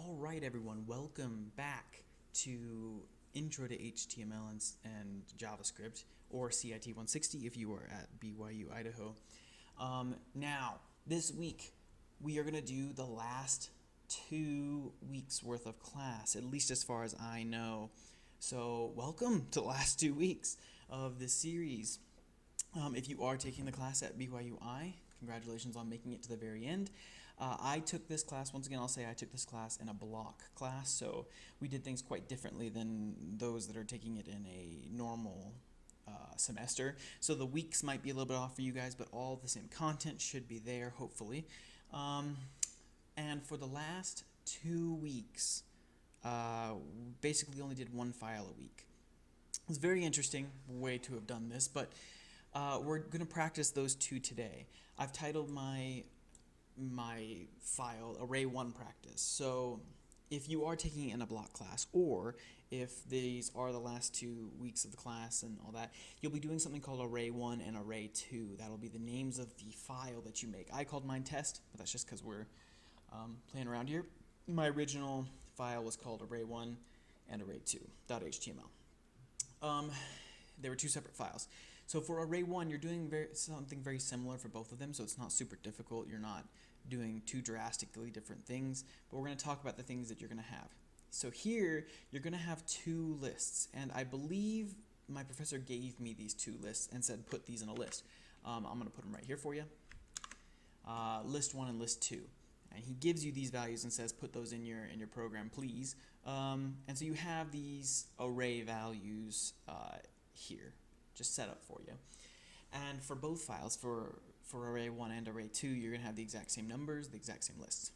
Alright everyone, welcome back to Intro to HTML and JavaScript, or CIT 160 if you are at BYU, Idaho. Now, this week, we are going to do the last 2 weeks worth of class, at least as far as I know. So, welcome to the last 2 weeks of this series. If you are taking the class at BYU-I, congratulations on making it to the very end. I took this class, once again I'll say I took this class in a block class, so we did things quite differently than those that are taking it in a normal semester. So the weeks might be a little bit off for you guys, but all the same content should be there, hopefully. And for the last 2 weeks, basically only did one file a week. It was a very interesting way to have done this, but we're going to practice those two today. I've titled my file Array 1 Practice. So if you are taking it in a block class, or if these are the last 2 weeks of the class and all that, you'll be doing something called Array 1 and Array 2. That'll be the names of the file that you make. I called mine test, but that's just because we're playing around here. My original file was called Array 1 and Array 2.html. They were two separate files. So for Array 1, you're doing something very similar for both of them, so it's not super difficult. You're not doing two drastically different things, but we're going to talk about the things that you're going to have. So here, you're going to have two lists, and I believe my professor gave me these two lists and said put these in a list. I'm going to put them right here for you. List 1 and list 2. And he gives you these values and says put those in your program, please. And so you have these array values here, just set up for you. And for both files, for Array 1 and Array 2, you're going to have the exact same numbers, the exact same lists.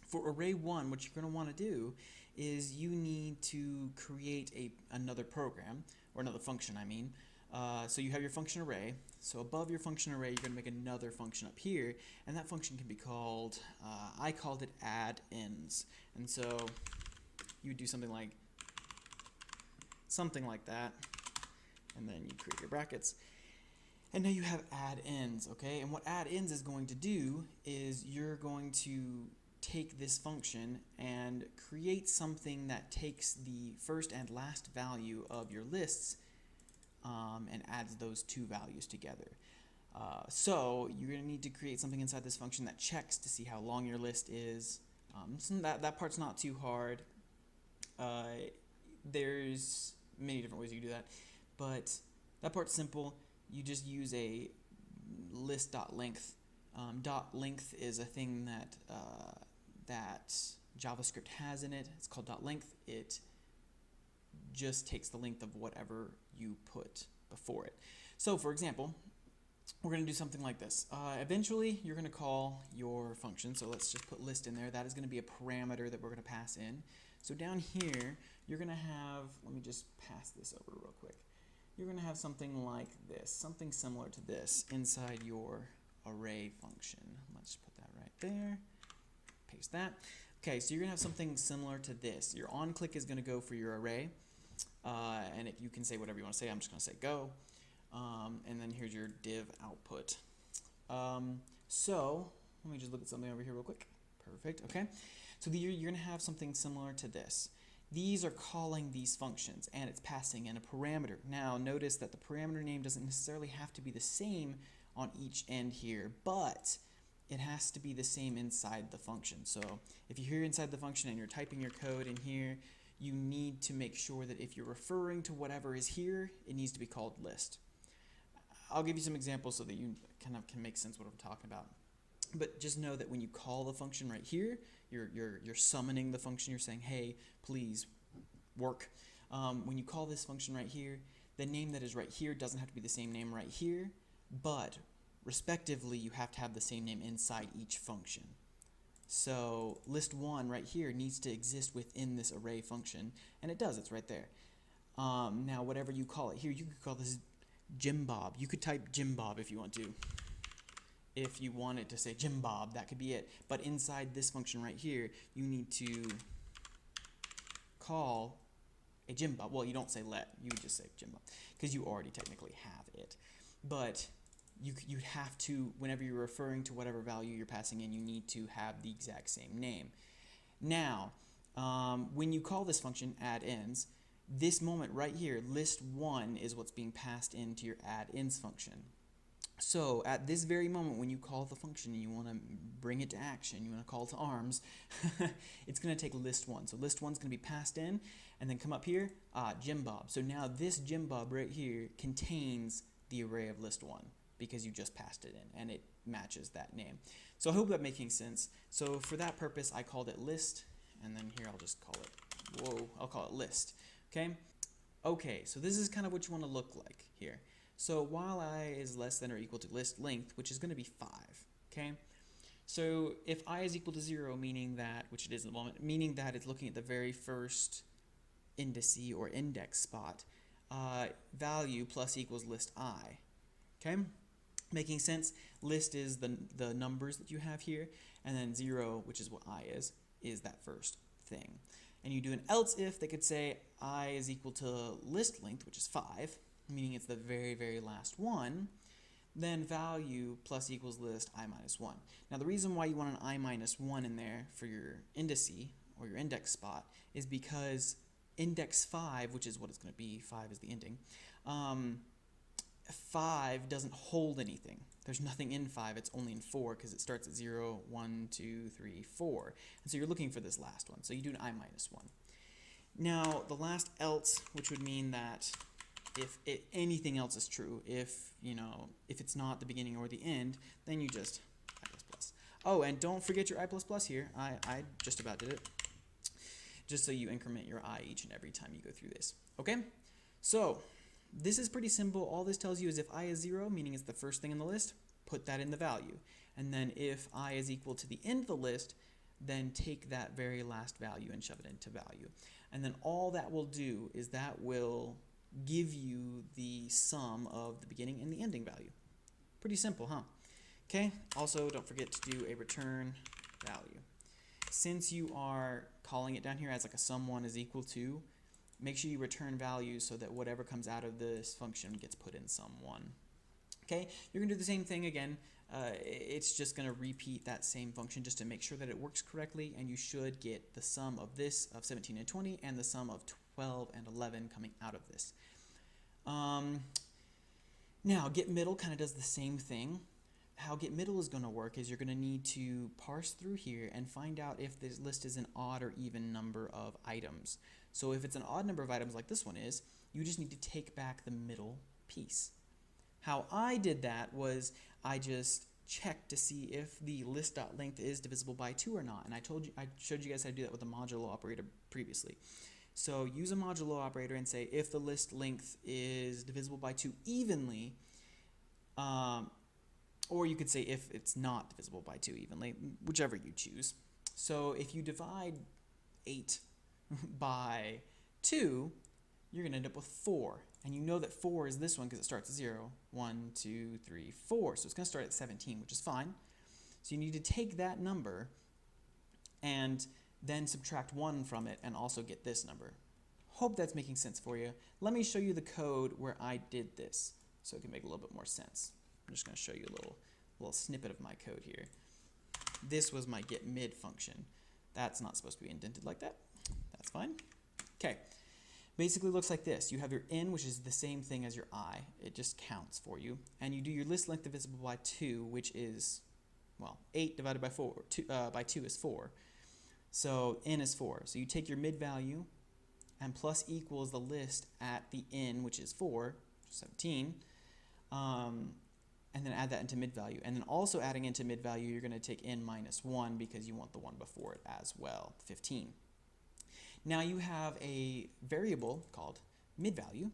For Array 1, what you're going to want to do is you need to create another program, or another function, I mean. So you have your function array. So above your function array, you're going to make another function up here, and that function can be called, I called it add ends. And so you would do something like that, and then you create your brackets. And now you have add ends, okay? And what add ends is going to do is you're going to take this function and create something that takes the first and last value of your lists and adds those two values together. So you're going to need to create something inside this function that checks to see how long your list is. So that part's not too hard. There's many different ways you can do that, but that part's simple. You just use a list.length. .length is a thing that JavaScript has in it. It's called .length. It just takes the length of whatever you put before it. So for example, we're going to do something like this. Eventually, you're going to call your function. So let's just put list in there. That is going to be a parameter that we're going to pass in. So down here, you're going to have, let me just pass this over real quick. You're going to have something like this, something similar to this inside your array function. Let's put that right there, paste that. Okay, so you're going to have something similar to this. Your on-click is going to go for your array, and you can say whatever you want to say. I'm just going to say go, and then here's your div output. So let me just look at something over here real quick. Perfect, okay. So you're going to have something similar to this. These are calling these functions, and it's passing in a parameter. Now, notice that the parameter name doesn't necessarily have to be the same on each end here, but it has to be the same inside the function. So if you're here inside the function and you're typing your code in here, you need to make sure that if you're referring to whatever is here, it needs to be called list. I'll give you some examples so that you kind of can make sense of what I'm talking about. But just know that when you call the function right here, you're summoning the function. You're saying, hey, please work. When you call this function right here, the name that is right here doesn't have to be the same name right here, but respectively, you have to have the same name inside each function. So list 1 right here needs to exist within this array function, and it does. It's right there. Now, whatever you call it here, you could call this Jim Bob. You could type Jim Bob if you want to. If you wanted to say Jim Bob, that could be it. But inside this function right here, you need to call a Jim Bob. Well, you don't say let, you would just say Jim Bob, because you already technically have it. But you'd have to, whenever you're referring to whatever value you're passing in, you need to have the exact same name. Now, when you call this function add-ins, this moment right here, list1 is what's being passed into your add-ins function. So at this very moment when you call the function and you want to bring it to action, you want to call it to arms, it's going to take list1. So list1 is going to be passed in and then come up here, Jim Bob. So now this Jim Bob right here contains the array of list1 because you just passed it in and it matches that name. So I hope that's making sense. So for that purpose I called it list, and then here I'll just call it, I'll call it list. Okay, so this is kind of what you want to look like here. So while I is less than or equal to list length, which is going to be 5, okay? So if I is equal to 0, meaning that, which it is at the moment, meaning that it's looking at the very first indice or index spot, value plus equals list I, okay? Making sense? List is the numbers that you have here, and then 0, which is what I is that first thing. And you do an else if, they could say I is equal to list length, which is 5, meaning it's the very, very last one, then value plus equals list I minus 1. Now the reason why you want an I minus 1 in there for your indice or your index spot is because index 5, which is what it's going to be, 5 is the ending, 5 doesn't hold anything. There's nothing in 5, it's only in 4 because it starts at 0, 1, 2, 3, 4. And so you're looking for this last one. So you do an I minus 1. Now the last else, which would mean that if anything else is true, if it's not the beginning or the end, then you just I++. Oh, and don't forget your I++ here. I just about did it. Just so you increment your I each and every time you go through this. Okay? So this is pretty simple. All this tells you is if I is 0, meaning it's the first thing in the list, put that in the value. And then if I is equal to the end of the list, then take that very last value and shove it into value. And then all that will do is that will give you the sum of the beginning and the ending value. Pretty simple, huh? Okay, also don't forget to do a return value. Since you are calling it down here as like a sum1 is equal to, make sure you return values so that whatever comes out of this function gets put in sum1. Okay, you're going to do the same thing again. It's just going to repeat that same function just to make sure that it works correctly, and you should get the sum of this of 17 and 20 and the sum of 12 and 11 coming out of this. Now get middle kind of does the same thing. How get middle is going to work is you're going to need to parse through here and find out if this list is an odd or even number of items. So if it's an odd number of items like this one is, you just need to take back the middle piece. How I did that was I just checked to see if the list.length is divisible by 2 or not, and I showed you guys how to do that with the modulo operator previously. So use a modulo operator and say if the list length is divisible by 2 evenly, or you could say if it's not divisible by 2 evenly, whichever you choose. So if you divide 8 by 2, you're going to end up with 4. And you know that 4 is this one because it starts at 0. 1, 2, 3, 4. So it's going to start at 17, which is fine. So you need to take that number and then subtract 1 from it and also get this number. Hope that's making sense for you. Let me show you the code where I did this so it can make a little bit more sense. I'm just going to show you a little snippet of my code here. This was my get mid function. That's not supposed to be indented like that. That's fine. Okay. Basically looks like this. You have your n, which is the same thing as your I. It just counts for you. And you do your list length divisible by 2, which is, well, 8 divided by 4. By 2 is 4. So n is 4. So you take your mid value and plus equals the list at the n, which is 4, 17, and then add that into mid value. And then also adding into mid value, you're going to take n minus 1 because you want the one before it as well, 15. Now you have a variable called mid value,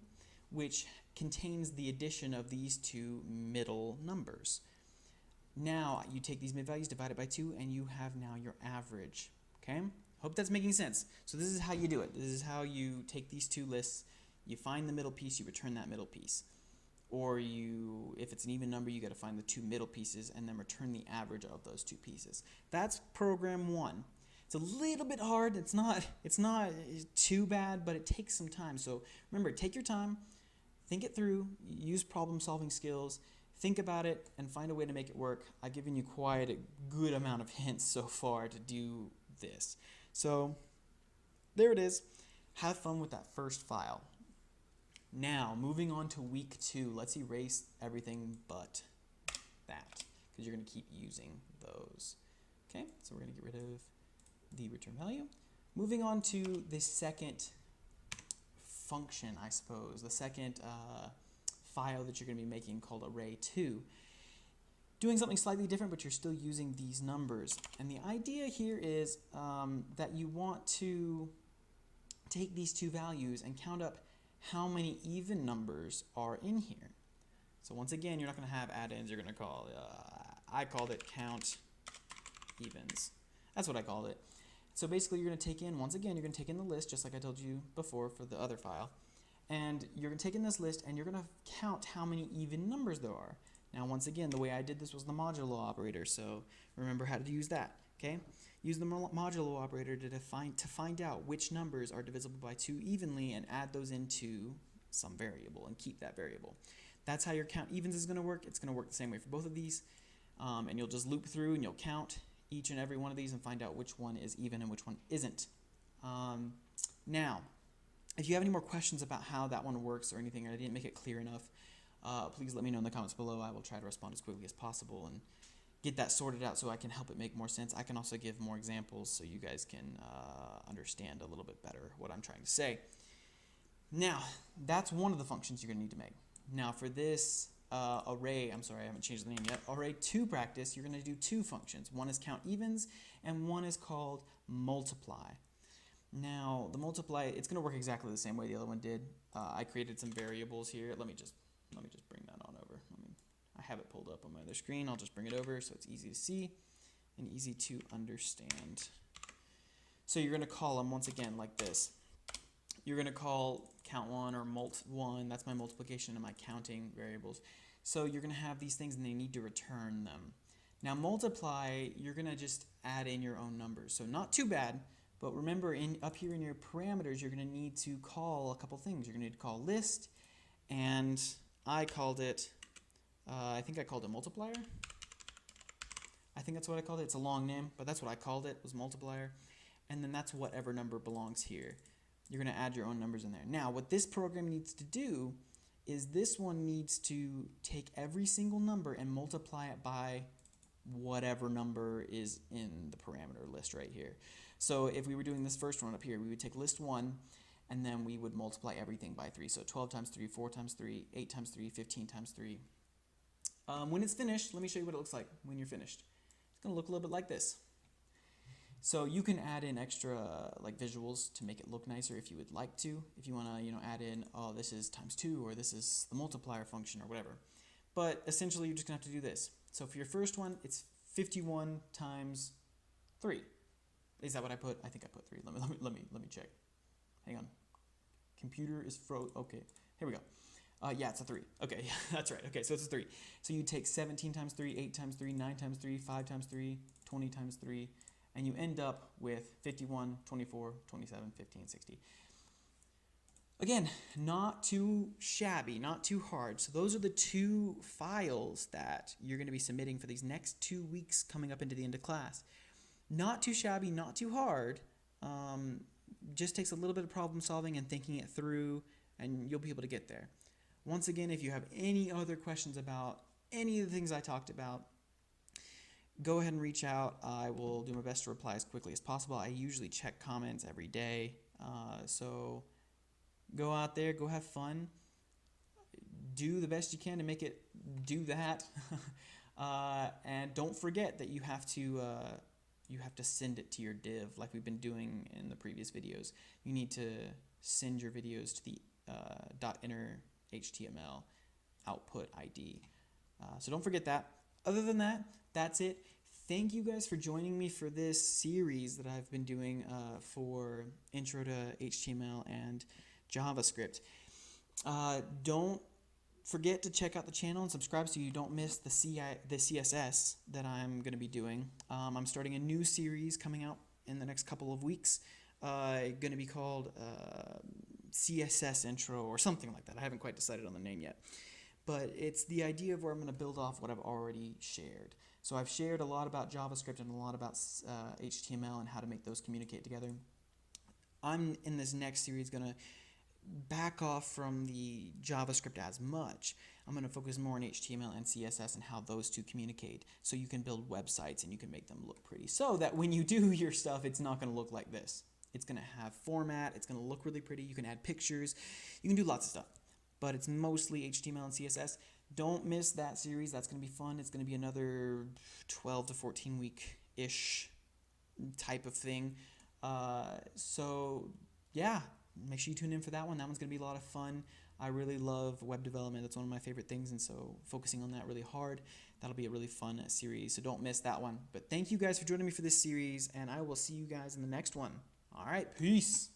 which contains the addition of these two middle numbers. Now you take these mid values, divide it by 2, and you have now your average. Okay? Hope that's making sense. So this is how you do it. This is how you take these two lists, you find the middle piece, you return that middle piece. Or if it's an even number, you got to find the two middle pieces and then return the average of those two pieces. That's program 1. It's a little bit hard. It's not too bad, but it takes some time. So remember, take your time, think it through, use problem-solving skills, think about it, and find a way to make it work. I've given you quite a good amount of hints so far to do this. So there it is. Have fun with that first file. Now, moving on to week 2, let's erase everything but that, because you're going to keep using those. Okay, so we're going to get rid of the return value. Moving on to the second function, I suppose, the second file that you're going to be making called array2. Doing something slightly different, but you're still using these numbers. And the idea here is that you want to take these two values and count up how many even numbers are in here. So once again, you're not going to have add-ins. You're going to call, I called it count evens. That's what I called it. So basically, you're going to take in, once again, you're going to take in the list, just like I told you before for the other file. And you're going to take in this list, and you're going to count how many even numbers there are. Now, once again, the way I did this was the modulo operator, so remember how to use that, okay? Use the modulo operator to find out which numbers are divisible by 2 evenly and add those into some variable and keep that variable. That's how your count evens is going to work. It's going to work the same way for both of these, and you'll just loop through and you'll count each and every one of these and find out which one is even and which one isn't. Now, if you have any more questions about how that one works or anything, or I didn't make it clear enough, please let me know in the comments below. I will try to respond as quickly as possible and get that sorted out so I can help it make more sense. I can also give more examples so you guys can understand a little bit better what I'm trying to say. Now, that's one of the functions you're going to need to make. Now, for this array, I'm sorry, I haven't changed the name yet, array2 practice, you're going to do 2 functions. One is count evens, and one is called multiply. Now, the multiply, it's going to work exactly the same way the other one did. I created some variables here. Let me just bring that on over. I have it pulled up on my other screen. I'll just bring it over so it's easy to see and easy to understand. So you're going to call them once again like this. You're going to call count1 or mult1. That's my multiplication and my counting variables. So you're going to have these things and they need to return them. Now multiply, you're going to just add in your own numbers. So not too bad, but remember up here in your parameters, you're going to need to call a couple things. You're going to need to call list, and I called it, I think I called it multiplier. I think that's what I called it. It's a long name, but that's what I called it, was multiplier. And then that's whatever number belongs here. You're going to add your own numbers in there. Now, what this program needs to do is this one needs to take every single number and multiply it by whatever number is in the parameter list right here. So if we were doing this first one up here, we would take list 1, and then we would multiply everything by 3. So 12 times 3, 4 times 3, 8 times 3, 15 times 3. When it's finished, let me show you what it looks like when you're finished. It's going to look a little bit like this. So you can add in extra like visuals to make it look nicer if you would like to. If you want to, add in, oh, this is times 2, or this is the multiplier function, or whatever. But essentially, you're just going to have to do this. So for your first one, it's 51 times 3. Is that what I put? I think I put 3. Let me check. Hang on. Computer is froze. Okay, here we go. Yeah, it's a 3. Okay, yeah, that's right. Okay, so it's a 3. So you take 17 times 3, 8 times 3, 9 times 3, 5 times 3, 20 times 3, and you end up with 51, 24, 27, 15, 60. Again, not too shabby, not too hard. So those are the 2 files that you're going to be submitting for these next 2 weeks coming up into the end of class. Not too shabby, not too hard. Just takes a little bit of problem solving and thinking it through, and you'll be able to get there. Once again, if you have any other questions about any of the things I talked about, go ahead and reach out. I will do my best to reply as quickly as possible. I usually check comments every day, so go out there, go have fun, do the best you can to make it do that, and don't forget that you have to send it to your div like we've been doing in the previous videos. You need to send your videos to the .inner HTML output ID. So don't forget that. Other than that, that's it. Thank you guys for joining me for this series that I've been doing for Intro to HTML and JavaScript. Don't forget to check out the channel and subscribe so you don't miss the CSS that I'm going to be doing. I'm starting a new series coming out in the next couple of weeks. Going to be called CSS Intro or something like that. I haven't quite decided on the name yet. But it's the idea of where I'm going to build off what I've already shared. So I've shared a lot about JavaScript and a lot about HTML and how to make those communicate together. I'm in this next series going to back off from the JavaScript as much. I'm going to focus more on HTML and CSS and how those two communicate, so you can build websites and you can make them look pretty, so that when you do your stuff, it's not going to look like this. It's going to have format, it's going to look really pretty, you can add pictures, you can do lots of stuff, but it's mostly HTML and CSS. Don't miss that series. That's going to be fun. It's going to be another 12 to 14 week-ish type of thing. So yeah, make sure you tune in for that one. That one's going to be a lot of fun. I really love web development. That's one of my favorite things, and so focusing on that really hard, that'll be a really fun series. So don't miss that one. But thank you guys for joining me for this series, and I will see you guys in the next one. All right, peace.